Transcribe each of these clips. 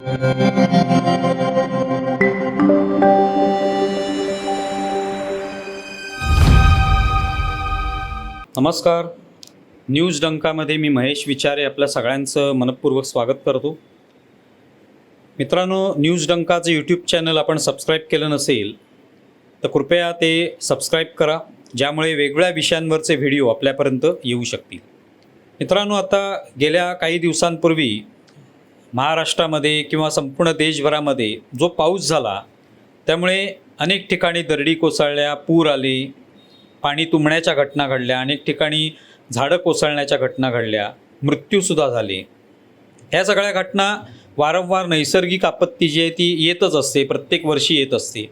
नमस्कार. न्यूज डंकामध्ये मी महेश विचारे आपल्या सगळ्यांचं मनपूर्वक स्वागत करतो. मित्रांनो, न्यूज डंकाचं यूट्यूब चॅनल आपण सबस्क्राईब केलं नसेल तर कृपया ते सबस्क्राईब करा, ज्यामुळे वेगवेगळ्या विषयांवरचे व्हिडिओ आपल्यापर्यंत येऊ शकतील. मित्रांनो, आता गेल्या काही दिवसांपूर्वी महाराष्ट्रामध्ये किंवा संपूर्ण देशभरामध्ये जो पाऊस झाला त्यामुळे अनेक ठिकाणी दरडी कोसळल्या, पूर आले, पाणी तुंबण्याच्या घटना घडल्या, अनेक ठिकाणी झाडं कोसळण्याच्या घटना घडल्या, मृत्यूसुद्धा झाले. ह्या सगळ्या घटना वारंवार नैसर्गिक आपत्ती जी आहे ती येतच असते, प्रत्येक वर्षी येत असते.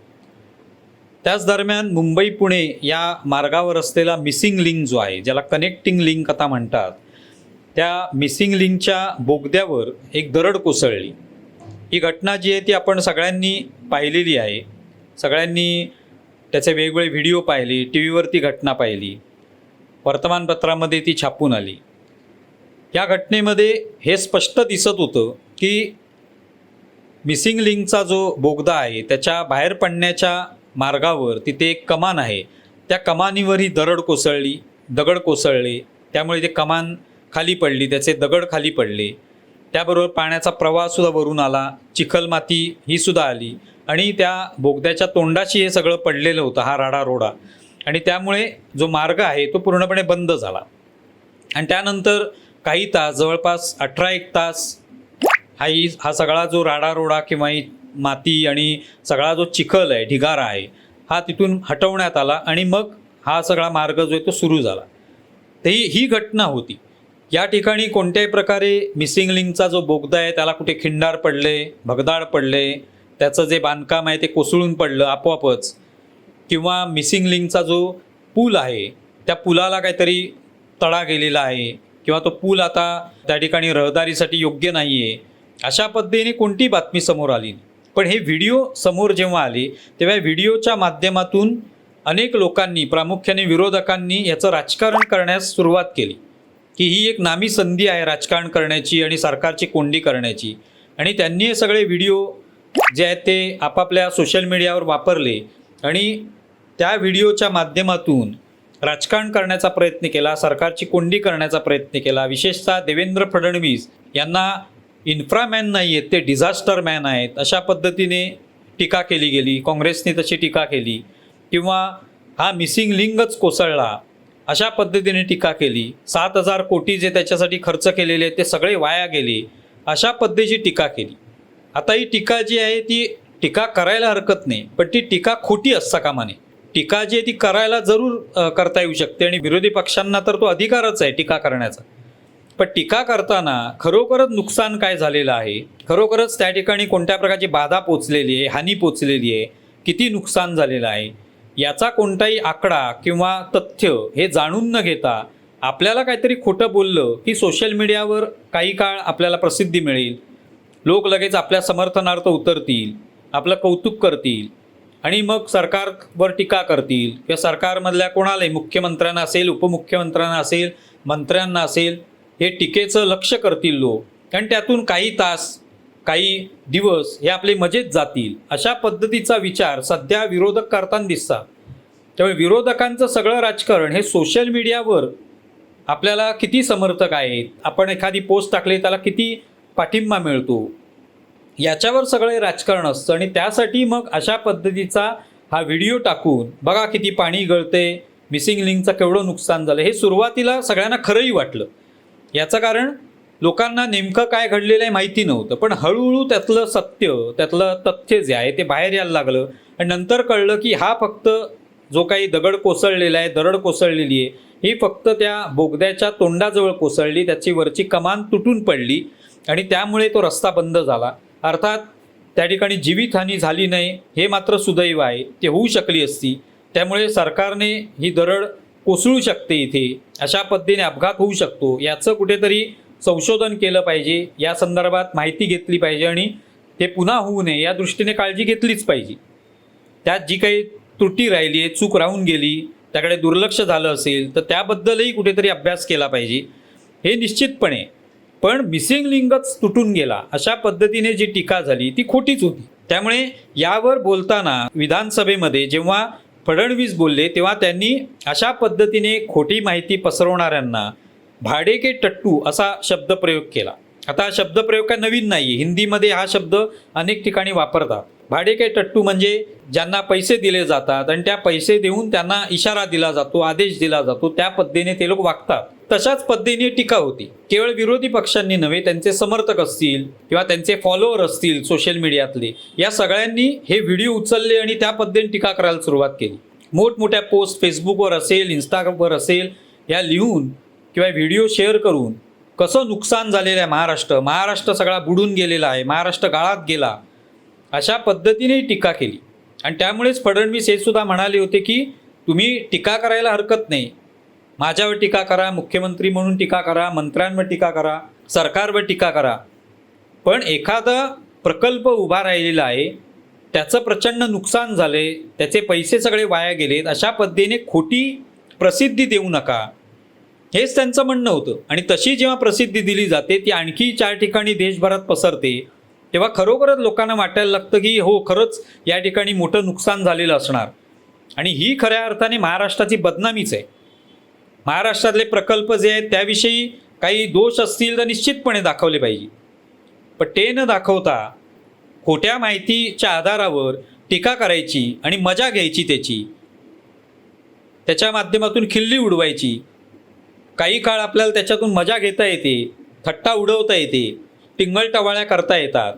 त्याच दरम्यान मुंबई पुणे या मार्गावर असलेला मिसिंग लिंक जो आहे, ज्याला कनेक्टिंग लिंक आता म्हणतात, त्या मिसिंग लिंकच्या बोगद्यावर एक दरड कोसळली. ही घटना जी आहे ती आपण सगळ्यांनी पाहिलेली आहे. सगळ्यांनी त्याचे वेगवेगळे व्हिडिओ पाहिले, टी व्हीवरती घटना पाहिली, वर्तमानपत्रामध्ये ती छापून आली. या घटनेमध्ये हे स्पष्ट दिसत होतं की मिसिंग लिंकचा जो बोगदा आहे त्याच्या बाहेर पडण्याच्या मार्गावर तिथे एक कमान आहे. त्या कमानीवर ही दरड कोसळली, दगड कोसळले, त्यामुळे ते कमान खाली पडली, त्याचे दगड खाली पडले. त्याबरोबर पाण्याचा प्रवाहसुद्धा वरून आला, चिखलमाती ही सुद्धा आली आणि त्या बोगद्याच्या तोंडाशी हे सगळं पडलेलं होतं, हा राडारोडा. आणि त्यामुळे जो मार्ग आहे तो पूर्णपणे बंद झाला. आणि त्यानंतर काही तास, जवळपास 18-1 तास हा सगळा जो राडारोडा किंवा ही माती आणि सगळा जो चिखल आहे, ढिगारा आहे, हा तिथून हटवण्यात आला आणि मग हा सगळा मार्ग जो आहे तो सुरू झाला. तर ही घटना होती. या ठिकाणी कोणत्याही प्रकारे मिसिंग लिंकचा जो बोगदा आहे त्याला कुठे खिंडार पडले, भगदाड पडले, त्याचं जे बांधकाम आहे ते कोसळून पडलं आपोआपच, किंवा मिसिंग लिंकचा जो पूल आहे त्या पुलाला काहीतरी तडा गेलेला आहे, किंवा तो पूल आता त्या ठिकाणी रहदारीसाठी योग्य नाही आहे, अशा पद्धतीने कोणती बातमी समोर आली. पण हे व्हिडिओ समोर जेव्हा आले तेव्हा व्हिडिओच्या माध्यमातून अनेक लोकांनी, प्रामुख्याने विरोधकांनी, याचं राजकारण करण्यास सुरुवात केली की ही एक नामी संधी आहे राजकारण करण्याची आणि सरकारची कोंडी करण्याची. आणि त्यांनी हे सगळे व्हिडिओ जे आहेत ते आपापल्या सोशल मीडियावर वापरले आणि त्या व्हिडिओच्या माध्यमातून राजकारण करण्याचा प्रयत्न केला, सरकारची कोंडी करण्याचा प्रयत्न केला. विशेषतः देवेंद्र फडणवीस यांना इन्फ्रामॅन नाही आहेत, ते डिझास्टर मॅन आहेत, अशा पद्धतीने टीका केली गेली. काँग्रेसने तशी टीका केली. किंवा हा मिसिंग लिंकच कोसळला अशा पद्धतीने टीका केली. 7,000 कोटी जे त्याच्यासाठी खर्च केलेले ते सगळे वाया गेले, अशा पद्धतीची टीका केली. आता ही टीका जी आहे ती टीका करायला हरकत नाही, पण ती टीका खोटी असता कामा नये. टीका जी आहे ती करायला जरूर करता येऊ शकते आणि विरोधी पक्षांना तर तो अधिकारच आहे टीका करण्याचा. पण टीका करताना खरोखरच नुकसान काय झालेलं आहे, खरोखरच त्या ठिकाणी कोणत्या प्रकारची बाधा पोचलेली आहे, हानी पोचलेली आहे, किती नुकसान झालेलं आहे, याचा कोणताही आकडा किंवा तथ्य हे जाणून न घेता आपल्याला काहीतरी खोटं बोललं की सोशल मीडियावर काही काळ आपल्याला प्रसिद्धी मिळेल, लोक लगेच आपल्या समर्थनार्थ उतरतील, आपलं कौतुक करतील आणि मग सरकारवर टीका करतील किंवा सरकारमधल्या कोणालाही, मुख्यमंत्र्यांना असेल, उपमुख्यमंत्र्यांना असेल, मंत्र्यांना असेल, हे टीकेचं लक्ष करतील लोक आणि त्यातून काही तास, काही दिवस हे आपले मजेत जातील, अशा पद्धतीचा विचार सध्या विरोधक करताना दिसतात. त्यामुळे विरोधकांचं सगळं राजकारण हे सोशल मीडियावर आपल्याला किती समर्थक आहेत, आपण एखादी पोस्ट टाकली त्याला किती पाठिंबा मिळतो, याच्यावर सगळे राजकारण असतं. आणि त्यासाठी मग अशा पद्धतीचा हा व्हिडिओ टाकून बघा किती पाणी गळते, मिसिंग लिंकचं केवढं नुकसान झालं, हे सुरुवातीला सगळ्यांना खरंही वाटलं. याचं कारण लोकांना नेमकं काय घडलेलं आहे माहिती नव्हतं, पण हळूहळू त्यातलं सत्य, त्यातलं तथ्य जे आहे ते बाहेर यायला लागलं आणि नंतर कळलं की हा फक्त जो काही दगड कोसळलेला आहे, दरड कोसळलेली आहे, ही फक्त त्या बोगद्याच्या तोंडाजवळ कोसळली, त्याची वरची कमान तुटून पडली आणि त्यामुळे तो रस्ता बंद झाला. अर्थात त्या ठिकाणी जीवितहानी झाली नाही, हे मात्र सुदैव आहे, ते होऊ शकली असती. त्यामुळे सरकारने ही दरड कोसळू शकते इथे, अशा पद्धतीने अपघात होऊ शकतो, याचं कुठेतरी संशोधन केलं पाहिजे, या संदर्भात माहिती घेतली पाहिजे आणि ते पुन्हा होऊ नये या दृष्टीने काळजी घेतलीच पाहिजे. त्यात जी काही त्रुटी राहिली आहे, चूक राहून गेली, त्याकडे दुर्लक्ष झालं असेल तर त्याबद्दलही कुठेतरी अभ्यास केला पाहिजे. हे निश्चितपणे पण मिसिंग लिंकच तुटून गेला अशा पद्धतीने जी टीका झाली ती खोटीच होती. त्यामुळे यावर बोलताना विधानसभेमध्ये जेव्हा फडणवीस बोलले तेव्हा त्यांनी अशा पद्धतीने खोटी माहिती पसरवणाऱ्यांना भाडे के टट्टू असा शब्दप्रयोग केला. आता हा शब्दप्रयोग काय नवीन नाही, हिंदीमध्ये हा शब्द अनेक ठिकाणी वापरतात. भाडे के टट्टू म्हणजे ज्यांना पैसे दिले जातात आणि त्या पैसे देऊन त्यांना इशारा दिला जातो, आदेश दिला जातो, त्या पद्धतीने ते लोक वागतात. तशाच पद्धतीने टीका होती. केवळ विरोधी पक्षांनी नव्हे, त्यांचे समर्थक असतील किंवा त्यांचे फॉलोअर असतील सोशल मीडियातले, या सगळ्यांनी हे व्हिडिओ उचलले आणि त्या पद्धतीने टीका करायला सुरुवात केली. मोठमोठ्या पोस्ट फेसबुकवर असेल, इंस्टाग्रामवर असेल, या लिहून किंवा व्हिडिओ शेअर करून कसं नुकसान झालेलं आहे महाराष्ट्र सगळा बुडून गेलेला आहे, महाराष्ट्र गाळात गेला, अशा पद्धतीने टीका केली. आणि त्यामुळेच फडणवीस हे सुद्धा म्हणाले होते की तुम्ही टीका करायला हरकत नाही, माझ्यावर टीका करा, मुख्यमंत्री म्हणून टीका करा, मंत्र्यांवर टीका करा, सरकारवर टीका करा, पण एखादा प्रकल्प उभा राहिलेला आहे, त्याचं प्रचंड नुकसान झाले, त्याचे पैसे सगळे वाया गेलेत, अशा पद्धतीने खोटी प्रसिद्धी देऊ नका, हेच त्यांचं म्हणणं होतं. आणि तशी जेव्हा प्रसिद्धी दिली जाते ती आणखी 4 ठिकाणी देशभरात पसरते, तेव्हा खरोखरच लोकांना वाटायला लागतं की हो, खरंच या ठिकाणी मोठं नुकसान झालेलं असणार. आणि ही खऱ्या अर्थाने महाराष्ट्राची बदनामीच आहे. महाराष्ट्रातले प्रकल्प जे आहेत त्याविषयी काही दोष असतील तर निश्चितपणे दाखवले पाहिजे, पण ते न दाखवता खोट्या माहितीच्या आधारावर टीका करायची आणि मजा घ्यायची, त्याच्या माध्यमातून खिल्ली उडवायची. काही काळ आपल्याला त्याच्यातून मजा घेता येते, थट्टा उडवता येते, टिंगलटवाळ्या करता येतात.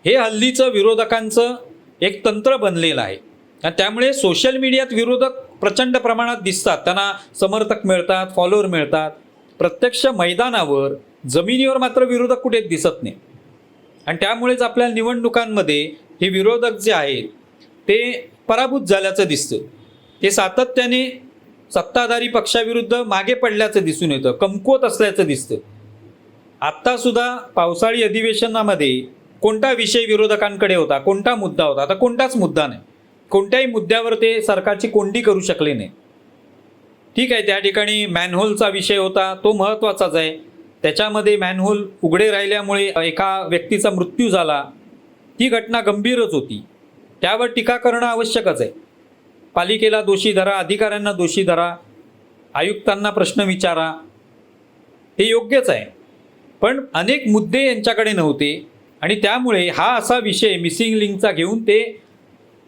हे हल्लीचं विरोधकांचं एक तंत्र बनलेलं आहे. आणि त्यामुळे सोशल मीडियात विरोधक प्रचंड प्रमाणात दिसतात, त्यांना समर्थक मिळतात, फॉलोअर मिळतात. प्रत्यक्ष मैदानावर, जमिनीवर मात्र विरोधक कुठेच दिसत नाही. आणि त्यामुळेच आपल्या निवडणुकांमध्ये हे विरोधक जे आहेत ते पराभूत झाल्याचं दिसतं. ते सातत्याने सत्ताधारी पक्षाविरुद्ध मागे पडल्याचं दिसून येतं, कमकुवत असल्याचं दिसतं. आत्तासुद्धा पावसाळी अधिवेशनामध्ये कोणता विषय विरोधकांकडे होता, कोणता मुद्दा होता? आता कोणताच मुद्दा नाही. कोणत्याही मुद्द्यावर ते सरकारची कोंडी करू शकले नाही. ठीक आहे, त्या ठिकाणी मॅनहोलचा विषय होता, तो महत्त्वाचाच आहे. त्याच्यामध्ये मॅनहोल उघडे राहिल्यामुळे एका व्यक्तीचा मृत्यू झाला, ती घटना गंभीरच होती, त्यावर टीका करणं आवश्यकच आहे. पालिकेला दोषी धरा, अधिकाऱ्यांना दोषी धरा, आयुक्तांना प्रश्न विचारा, हे योग्यच आहे. पण अनेक मुद्दे यांच्याकडे नव्हते आणि त्यामुळे हा असा विषय मिसिंग लिंकचा घेऊन ते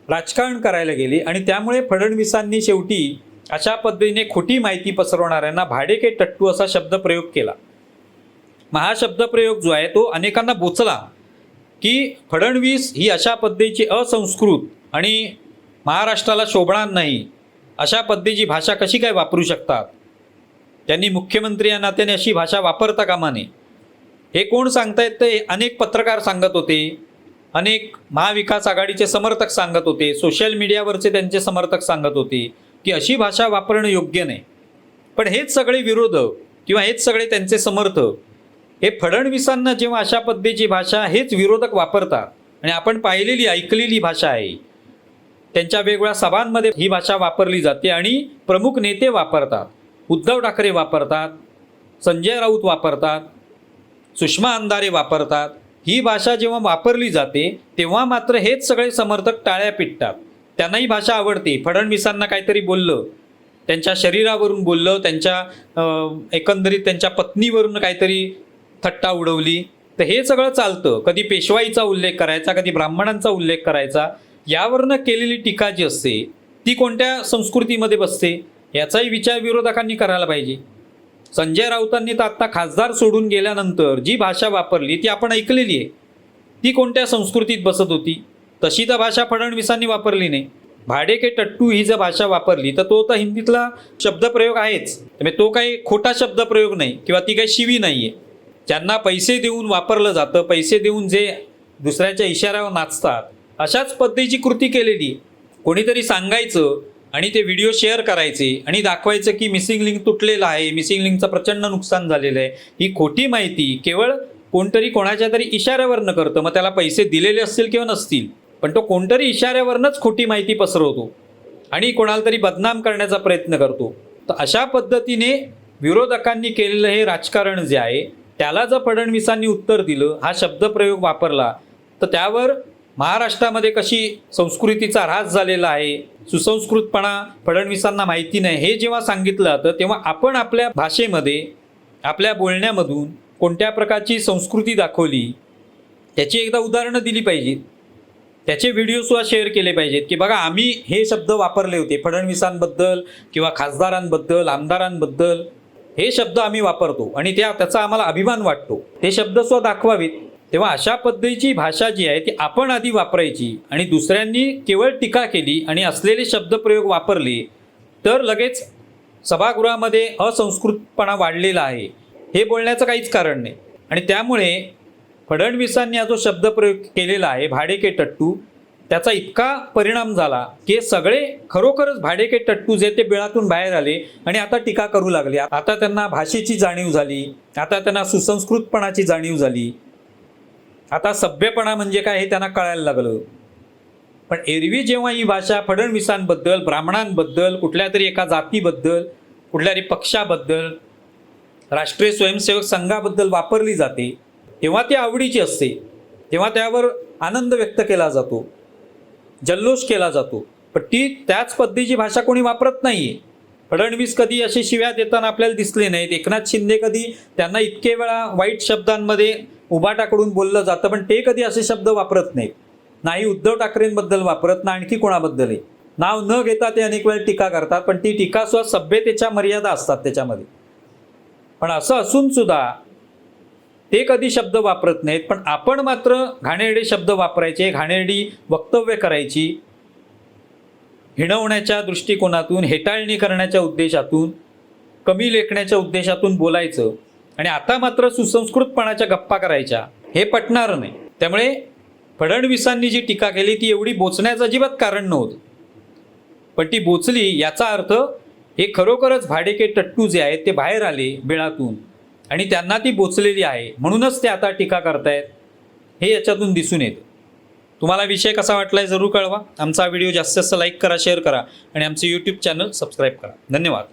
राजकारण करायला गेले. आणि त्यामुळे फडणवीसांनी शेवटी अशा पद्धतीने खोटी माहिती पसरवणाऱ्यांना भाडे के टट्टू असा शब्दप्रयोग केला. मग हा शब्दप्रयोग जो आहे तो अनेकांना बोचला की फडणवीस ही अशा पद्धतीची असंस्कृत आणि महाराष्ट्राला शोभणार नाही अशा पद्धतीची भाषा कशी काय वापरू शकतात. त्यांनी मुख्यमंत्री या नात्याने अशी भाषा वापरता कामा नये. हे कोण सांगतायत? ते अनेक पत्रकार सांगत होते, अनेक महाविकास आघाडीचे समर्थक सांगत होते, सोशल मीडियावरचे त्यांचे समर्थक सांगत होते की अशी भाषा वापरणं योग्य नाही. पण हेच सगळे विरोधक किंवा हेच सगळे त्यांचे समर्थक हे फडणवीसांना जेव्हा अशा पद्धतीची भाषा हेच विरोधक वापरतात, आणि आपण पाहिलेली ऐकलेली भाषा आहे, त्यांच्या वेगवेगळ्या सभांमध्ये ही भाषा वापरली जाते आणि प्रमुख नेते वापरतात, उद्धव ठाकरे वापरतात, संजय राऊत वापरतात, सुषमा अंधारे वापरतात. ही भाषा जेव्हा वापरली जाते तेव्हा मात्र हेच सगळे समर्थक टाळ्या पिटतात. त्यांनाही भाषा आवडते. फडणवीसांना काहीतरी बोललं, त्यांच्या शरीरावरून बोललं, त्यांच्या एकंदरीत त्यांच्या पत्नीवरून काहीतरी थट्टा उडवली, तर हे सगळं चालतं. कधी पेशवाईचा उल्लेख करायचा, कधी ब्राह्मणांचा उल्लेख करायचा. यावरनं केलेली टीका जी असते ती कोणत्या संस्कृतीमध्ये बसते याचाही विचार विरोधकांनी करायला पाहिजे. संजय राऊतांनी तर आत्ता खासदार सोडून गेल्यानंतर जी भाषा वापरली ती आपण ऐकलेली आहे, ती कोणत्या संस्कृतीत बसत होती? तशी तर भाषा फडणवीसांनी वापरली नाही. भाडे के टट्टू ही जर भाषा वापरली तर तो तर हिंदीतला शब्दप्रयोग आहेच, त्यामुळे तो काही खोटा शब्दप्रयोग नाही किंवा ती काही शिवी नाही आहे. ज्यांना पैसे देऊन वापरलं जातं, पैसे देऊन जे दुसऱ्याच्या इशाऱ्यावर नाचतात, अशाच पद्धतीची कृती केलेली. कोणीतरी सांगायचं आणि ते व्हिडिओ शेअर करायचे आणि दाखवायचं की मिसिंग लिंक तुटलेलं आहे, मिसिंग लिंकचं प्रचंड नुकसान झालेलं आहे. ही खोटी माहिती केवळ कोणतरी कोणाच्या तरी इशाऱ्यावरनं करतं, मग त्याला पैसे दिलेले असतील किंवा नसतील, पण तो कोणतरी इशाऱ्यावरनंच खोटी माहिती पसरवतो आणि कोणाला तरी बदनाम करण्याचा प्रयत्न करतो. तर अशा पद्धतीने विरोधकांनी केलेलं हे राजकारण जे आहे त्याला जर फडणवीसांनी उत्तर दिलं, हा शब्दप्रयोग वापरला, तर त्यावर महाराष्ट्रामध्ये कशी संस्कृतीचा ऱ्हास झालेला आहे, सुसंस्कृतपणा फडणवीसांना माहिती नाही, हे जेव्हा सांगितलं जातं तेव्हा आपण आपल्या भाषेमध्ये आपल्या बोलण्यामधून कोणत्या प्रकारची संस्कृती दाखवली त्याची एकदा उदाहरणं दिली पाहिजेत. त्याचे व्हिडिओसुद्धा शेअर केले पाहिजेत की बघा आम्ही हे शब्द वापरले होते फडणवीसांबद्दल किंवा खासदारांबद्दल, आमदारांबद्दल हे शब्द आम्ही वापरतो आणि त्याचा आम्हाला अभिमान वाटतो, ते शब्दसुद्धा दाखवावेत. तेव्हा अशा पद्धतीची भाषा जी आहे ती आपण आधी वापरायची आणि दुसऱ्यांनी केवळ टीका केली आणि असलेले शब्दप्रयोग वापरले तर लगेच सभागृहामध्ये असंस्कृतपणा वाढलेला आहे हे बोलण्याचं काहीच कारण नाही. आणि त्यामुळे फडणवीसांनी हा जो शब्दप्रयोग केलेला आहे भाडेके टट्टू, त्याचा इतका परिणाम झाला की सगळे खरोखरच भाडेके टट्टू जे ते बिळातून बाहेर आले आणि आता टीका करू लागले. आता त्यांना भाषेची जाणीव झाली, आता त्यांना सुसंस्कृतपणाची जाणीव झाली, आता सभ्यपणा म्हणजे काय हे त्यांना कळायला लागलं. पण एरवी जेव्हा ही भाषा फडणवीसांबद्दल, ब्राह्मणांबद्दल, कुठल्या तरी एका जातीबद्दल, कुठल्या तरी पक्षाबद्दल, राष्ट्रीय स्वयंसेवक संघाबद्दल वापरली जाते तेव्हा ती आवडीची असते, तेव्हा त्यावर आनंद व्यक्त केला जातो, जल्लोष केला जातो. पण ती त्याच पद्धतीची भाषा कोणी वापरत नाही आहे. फडणवीस कधी असे शिव्या देताना आपल्याला दिसले नाहीत. एकनाथ शिंदे कधी त्यांना इतके वेळा वाईट शब्दांमध्ये उभाटाकडून बोललं जातं पण ते कधी असे शब्द वापरत नाहीत. नाही उद्धव ठाकरेंबद्दल वापरत, ना आणखी कोणाबद्दल आहे. नाव न घेता ते अनेक वेळा टीका करतात पण ती टीका सुद्धा सभ्यतेच्या मर्यादा असतात त्याच्यामध्ये. पण असं असून सुद्धा ते कधी शब्द वापरत नाहीत. पण आपण मात्र घाणेरडे शब्द वापरायचे, घाणेरडी वक्तव्य करायची, हिणवण्याच्या दृष्टिकोनातून, हेटाळणी करण्याच्या उद्देशातून, कमी लेखण्याच्या उद्देशातून बोलायचं आणि आता मात्र सुसंस्कृतपणाच्या गप्पा करायच्या, हे पटणारं नाही. त्यामुळे फडणवीसांनी जी टीका केली ती एवढी बोचण्याचं अजिबात कारण नव्हतं. पण ती बोचली याचा अर्थ हे खरोखरच भाडेके टट्टू जे आहेत ते बाहेर आले बिळातून आणि त्यांना ती बोचलेली आहे म्हणूनच ते आता टीका करतायत, हे याच्यातून दिसून येतं. तुम्हाला विषय कसा वाटलाय जरूर कळवा. आमचा व्हिडिओ जास्तीत जास्त लाईक करा, शेअर करा आणि आमचे यूट्यूब चॅनल सबस्क्राईब करा. धन्यवाद.